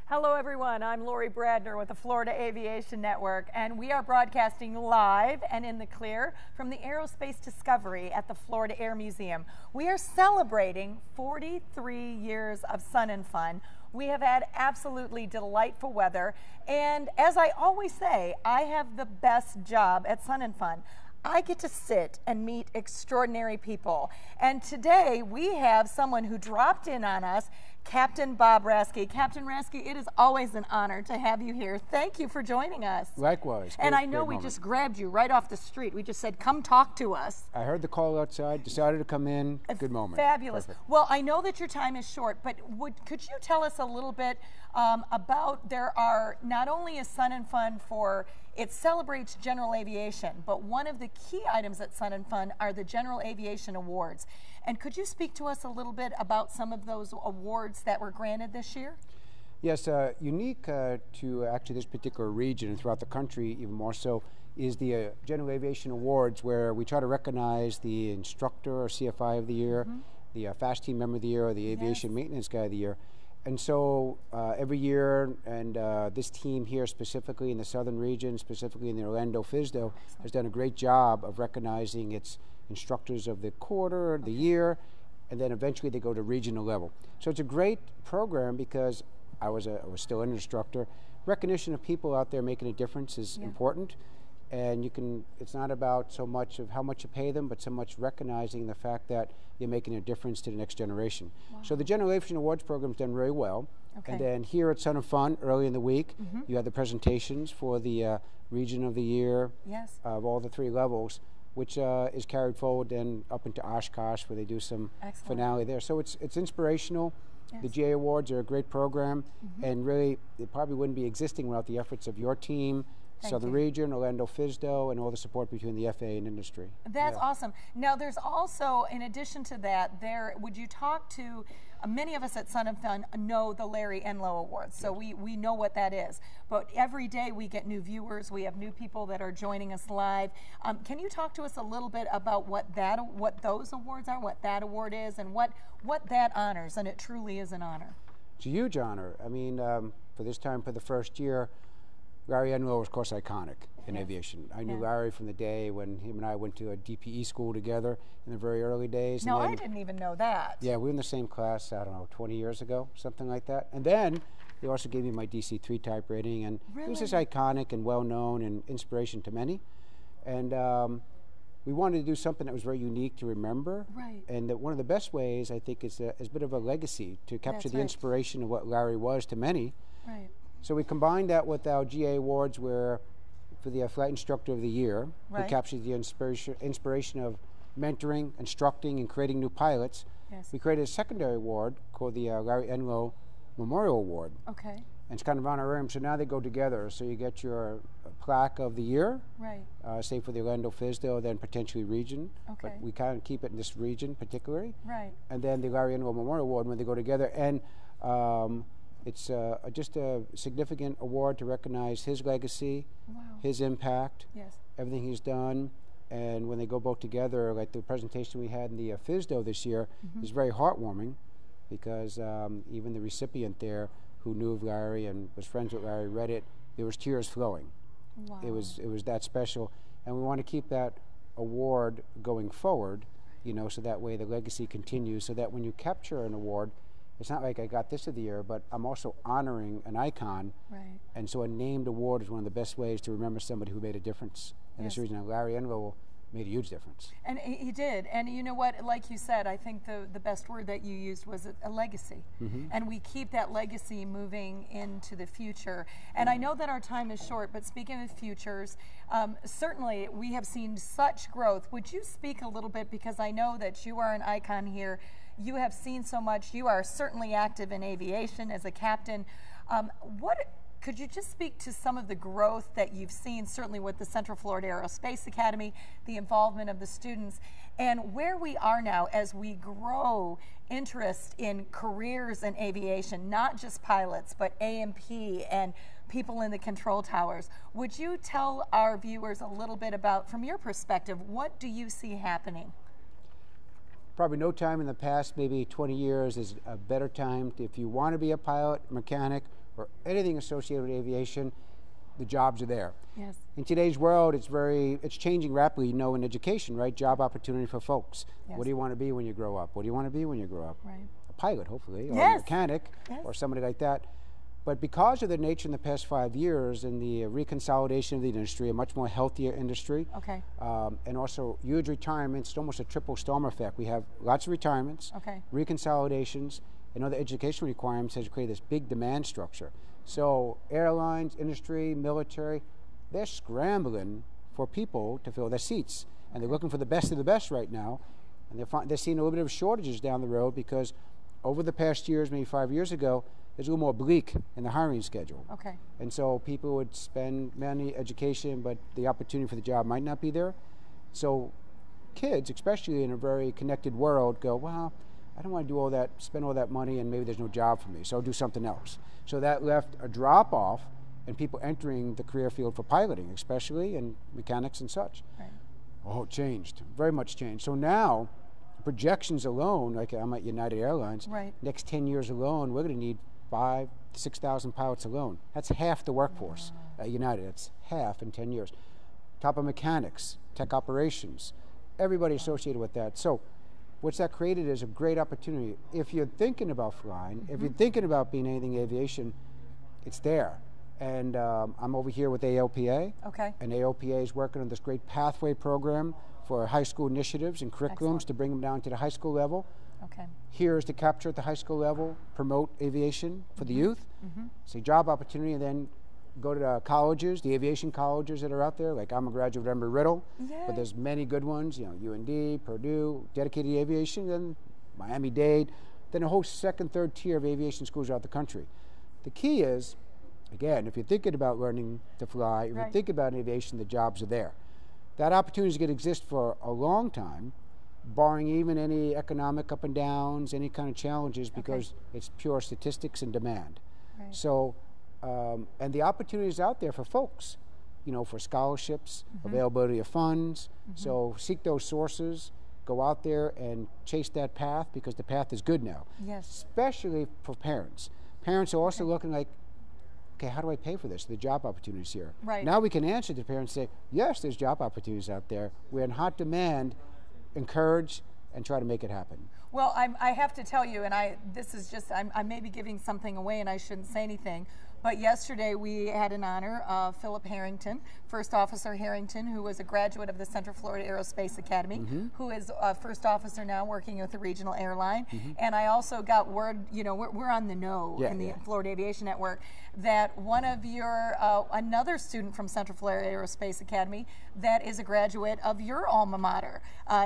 Hello everyone, I'm Lori Bradner with the Florida Aviation Network, and we are broadcasting live and in the clear from the Aerospace Discovery at the Florida Air Museum. We are celebrating 43 years of sun and fun. We have had absolutely delightful weather, and as I always say, I have the best job at Sun and Fun. I get to sit and meet extraordinary people. And today we have someone who dropped in on us, Captain Bob Raskey. Captain Raskey, it is always an honor to have you here. Thank you for joining us. Likewise. And I know we just grabbed you right off the street. We just said, come talk to us. I heard the call outside, decided to come in. Good moment. Fabulous. Perfect. Well, I know that your time is short, but could you tell us a little bit about, there are not only a Sun and Fun for, it celebrates general aviation, but one of the key items at Sun and Fun are the General Aviation Awards. And could you speak to us a little bit about some of those awards that were granted this year? Yes, unique to actually this particular region and throughout the country even more so is the General Aviation Awards, where we try to recognize the instructor or CFI of the year, the FAST team member of the year, or the aviation maintenance guy of the year. And so every year, and this team here specifically in the southern region, specifically in the Orlando FSDO, has done a great job of recognizing its instructors of the quarter, the year, and then eventually they go to regional level. So it's a great program because I was still an instructor. Recognition of people out there making a difference is important, and it's not about so much of how much you pay them, but so much recognizing the fact that you're making a difference to the next generation. Wow. So the General Aviation Awards program is done very well. Okay. And then here at Sun and Fun, early in the week, you had the presentations for the Region of the Year of all the three levels, which is carried forward then up into Oshkosh, where they do some finale there. So it's inspirational. Yes. The GA Awards are a great program, and really, it probably wouldn't be existing without the efforts of your team, Southern Region, Orlando FSDO, and all the support between the FAA and industry. That's awesome. Now, there's also, in addition to that, would you talk to, many of us at Sun and Fun know the Larry Enlow Awards, so we know what that is. But every day we get new viewers, we have new people that are joining us live. Can you talk to us a little bit about what those awards are, what that award is, and what that honors? And it truly is an honor. It's a huge honor. I mean, for this time, for the first year, Larry Enlow was, of course, iconic in aviation. I knew Larry from the day when him and I went to a DPE school together in the very early days. No, I didn't even know that. Yeah, we were in the same class, I don't know, 20 years ago, something like that. And then they also gave me my DC-3 type rating, and it was just iconic and well-known and inspiration to many. And we wanted to do something that was very unique to remember. Right. And that one of the best ways, I think, is a bit of a legacy to capture the inspiration of what Larry was to many. Right. So we combined that with our GA Awards, where for the Flight Instructor of the Year, who captures the inspiration of mentoring, instructing, and creating new pilots, we created a secondary award called the Larry Enlow Memorial Award. Okay. And it's kind of honorarium, so now they go together. So you get your plaque of the year, say for the Orlando FSDO, then potentially region. Okay. But we kind of keep it in this region particularly. Right. And then the Larry Enlow Memorial Award when they go together. And it's just a significant award to recognize his legacy, his impact, everything he's done. And when they go both together, like the presentation we had in the FSDO this year is very heartwarming, because even the recipient there, who knew of Larry and was friends with Larry, read it, there was tears flowing. Wow. It was that special. And we want to keep that award going forward, you know, so that way the legacy continues, so that when you capture an award, it's not like I got this of the year, but I'm also honoring an icon. Right. And so a named award is one of the best ways to remember somebody who made a difference. And this reason, Larry Enlow made a huge difference. And he did. And you know what, like you said, I think the best word that you used was a legacy. And we keep that legacy moving into the future. And I know that our time is short, but speaking of futures, certainly we have seen such growth. Would you speak a little bit, because I know that you are an icon here. You have seen so much. You are certainly active in aviation as a captain. Could you just speak to some of the growth that you've seen, certainly with the Central Florida Aerospace Academy, the involvement of the students, and where we are now as we grow interest in careers in aviation, not just pilots, but A&P and people in the control towers? Would you tell our viewers a little bit about, from your perspective, what do you see happening? Probably no time in the past, maybe 20 years, is a better time if you want to be a pilot, mechanic, or anything associated with aviation, the jobs are there. Yes. In today's world, it's changing rapidly, you know, in education, right? Job opportunity for folks. Yes. What do you want to be when you grow up? What do you want to be when you grow up? Right. A pilot, hopefully, or Yes. a mechanic, Yes. or somebody like that. But because of the nature in the past 5 years and the reconsolidation of the industry, a much more healthier industry, Okay. and also huge retirements, it's almost a triple storm effect. We have lots of retirements, Okay. reconsolidations, and other education requirements has created this big demand structure. So airlines, industry, military, they're scrambling for people to fill their seats. And they're looking for the best of the best right now. And they're seeing a little bit of shortages down the road because over the past years, maybe 5 years ago, there's a little more bleak in the hiring schedule. Okay. And so people would spend money, education, but the opportunity for the job might not be there. So kids, especially in a very connected world, go, well, I don't want to do all that, spend all that money, and maybe there's no job for me, so I'll do something else. So that left a drop off in people entering the career field for piloting, especially, and mechanics and such. Right. Oh, it changed, very much changed. So now, projections alone, like I'm at United Airlines, Right. next 10 years alone, we're going to need 5,000 to 6,000 pilots alone. That's half the workforce at United. That's half in 10 years. Top of mechanics, tech operations, everybody associated with that. So what's that created is a great opportunity. If you're thinking about flying, if you're thinking about being anything aviation, it's there. And I'm over here with ALPA. Okay. And ALPA is working on this great pathway program for high school initiatives and curriculums Excellent. to bring them down to the high school level. Okay. Here is to capture at the high school level, promote aviation for the youth, say job opportunity, and then go to the colleges, the aviation colleges that are out there. Like I'm a graduate of Embry-Riddle, Yay. but there's many good ones, you know, UND, Purdue, dedicated to aviation, then Miami-Dade, then a whole second, third tier of aviation schools throughout the country. The key is, again, if you're thinking about learning to fly, if you're Right. thinking about aviation, the jobs are there. That opportunity is going to exist for a long time, barring even any economic up and downs, any kind of challenges, because it's pure statistics and demand. Right. So, and the opportunity is out there for folks, you know, for scholarships, availability of funds. So seek those sources, go out there and chase that path, because the path is good now. Yes. Especially for parents. Parents are also looking like, okay, how do I pay for this? The job opportunities here. Right. Now we can answer to parents and say, yes, there's job opportunities out there. We're in hot demand. Encourage and try to make it happen. Well, I have to tell you, and this is just, I may be giving something away and I shouldn't say anything, but yesterday we had an honor of Philip Harrington, First Officer Harrington, who was a graduate of the Central Florida Aerospace Academy, who is a first officer now working with a regional airline. And I also got word, you know, we're on the know in the Florida Aviation Network, that one of your, another student from Central Florida Aerospace Academy that is a graduate of your alma mater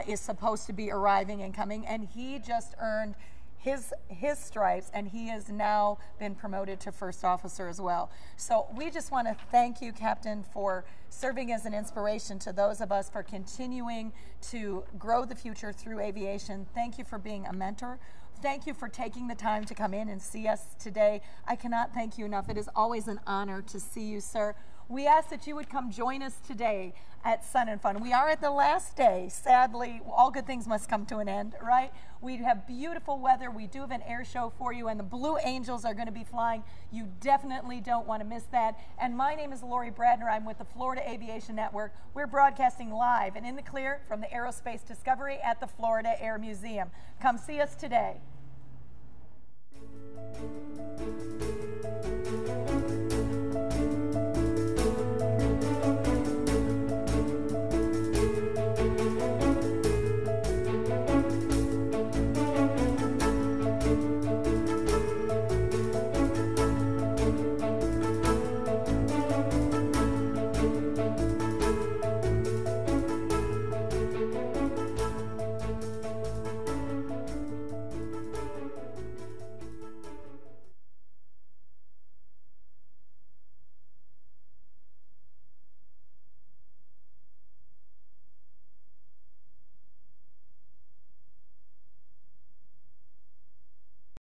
is supposed to be arriving and coming, and he just earned his stripes, and he has now been promoted to first officer as well. So we just want to thank you, Captain, for serving as an inspiration to those of us, for continuing to grow the future through aviation. Thank you for being a mentor. Thank you for taking the time to come in and see us today. I cannot thank you enough. It is always an honor to see you, sir. We ask that you would come join us today at Sun and Fun. We are at the last day. Sadly, all good things must come to an end, right? We have beautiful weather. We do have an air show for you, and the Blue Angels are going to be flying. You definitely don't want to miss that. And my name is Lori Bradner. I'm with the Florida Aviation Network. We're broadcasting live and in the clear from the Aerospace Discovery at the Florida Air Museum. Come see us today.